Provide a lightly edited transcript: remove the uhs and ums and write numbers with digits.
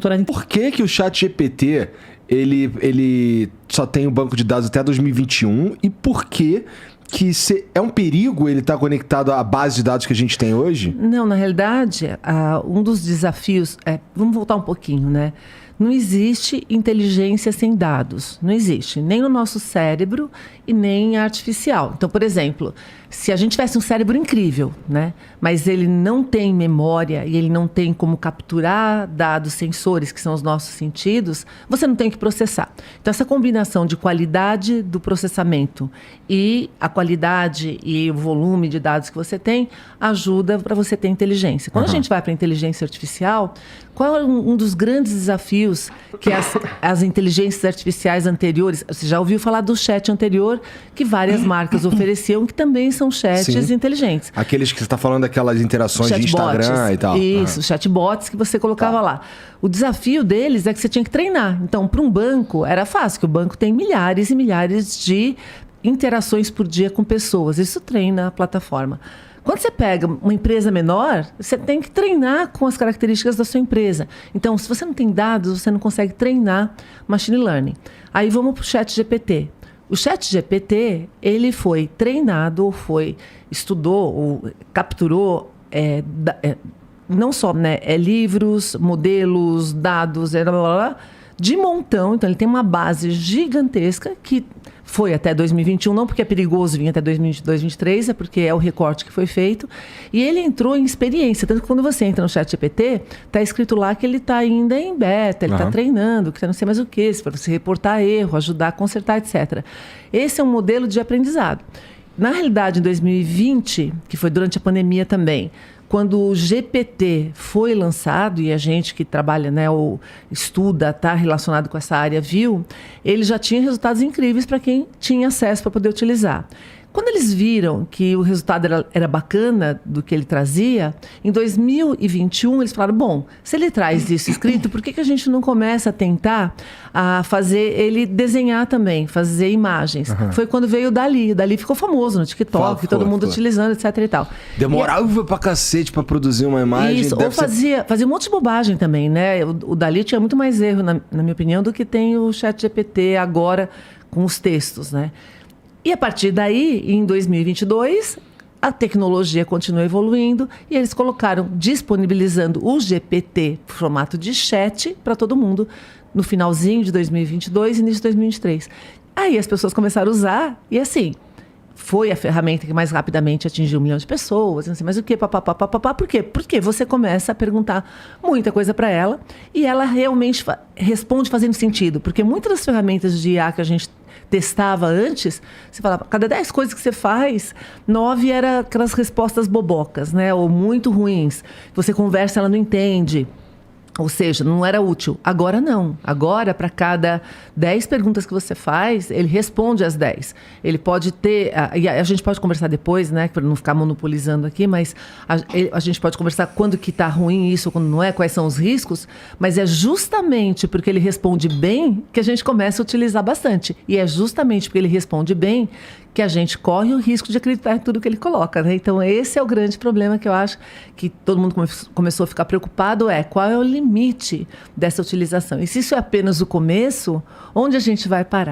doutorado em... Por que o ChatGPT, ele só tem o banco de dados até 2021 e por que é um perigo ele estar conectado à base de dados que a gente tem hoje? Não, na realidade, um dos desafios... vamos voltar um pouquinho, né? Não existe inteligência sem dados. Não existe. Nem no nosso cérebro e nem artificial. Então, por exemplo, se a gente tivesse um cérebro incrível, né? Mas ele não tem memória e ele não tem como capturar dados sensores, que são os nossos sentidos, você não tem que processar. Então, essa combinação de qualidade do processamento e a qualidade e o volume de dados que você tem ajuda para você ter inteligência. Quando a gente vai para a inteligência artificial, qual é um dos grandes desafios que as inteligências artificiais anteriores... Você já ouviu falar do chat anterior, que várias marcas ofereciam, que também são chats inteligentes. Aqueles que você está falando daquelas interações de Instagram e tal. Isso, chatbots que você colocava lá. O desafio deles é que você tinha que treinar. Então, para um banco, era fácil, que o banco tem milhares e milhares de interações por dia com pessoas. Isso treina a plataforma. Quando você pega uma empresa menor, você tem que treinar com as características da sua empresa. Então, se você não tem dados, você não consegue treinar machine learning. Aí vamos para o ChatGPT. O ChatGPT, ele foi treinado, estudou, ou capturou, não só livros, modelos, dados, de montão. Então, ele tem uma base gigantesca que foi até 2021, não porque é perigoso vir até 2022, 2023, é porque é o recorte que foi feito. E ele entrou em experiência. Tanto que quando você entra no ChatGPT, está escrito lá que ele está ainda em beta, ele está treinando, que não sei mais o que, para você reportar erro, ajudar a consertar, etc. Esse é um modelo de aprendizado. Na realidade, em 2020, que foi durante a pandemia também, quando o GPT foi lançado, e a gente que trabalha, ou estuda, está relacionado com essa área, viu, ele já tinha resultados incríveis para quem tinha acesso para poder utilizar. Quando eles viram que o resultado era bacana do que ele trazia, em 2021 eles falaram, bom, se ele traz isso escrito, por que a gente não começa a tentar fazer ele desenhar também, fazer imagens? Foi quando veio o Dali. O Dali ficou famoso no TikTok, todo mundo utilizando, etc e tal. Demorava pra cacete pra produzir uma imagem. Isso, ou fazia um monte de bobagem também, né? O Dali tinha muito mais erro, na minha opinião, do que tem o ChatGPT agora com os textos, né? E a partir daí, em 2022, a tecnologia continuou evoluindo e eles colocaram, disponibilizando o GPT, formato de chat, para todo mundo, no finalzinho de 2022 e início de 2023. Aí as pessoas começaram a usar e assim, foi a ferramenta que mais rapidamente atingiu 1 milhão de pessoas, não sei mais o quê, papapá. Por quê? Porque você começa a perguntar muita coisa para ela e ela realmente responde fazendo sentido. Porque muitas das ferramentas de IA que a gente testava antes, você falava, cada 10 coisas que você faz, 9 eram aquelas respostas bobocas, ou muito ruins. Você conversa, ela não entende. Ou seja, não era útil. Agora não. Agora, para cada 10 perguntas que você faz, ele responde as 10. Ele pode ter... E a gente pode conversar depois, para não ficar monopolizando aqui, mas a gente pode conversar quando que está ruim isso, quando não é, quais são os riscos, mas é justamente porque ele responde bem que a gente começa a utilizar bastante. E é justamente porque ele responde bem que a gente corre o risco de acreditar em tudo que ele coloca, Então, esse é o grande problema que eu acho que todo mundo começou a ficar preocupado, qual é o limite dessa utilização? E se isso é apenas o começo, onde a gente vai parar?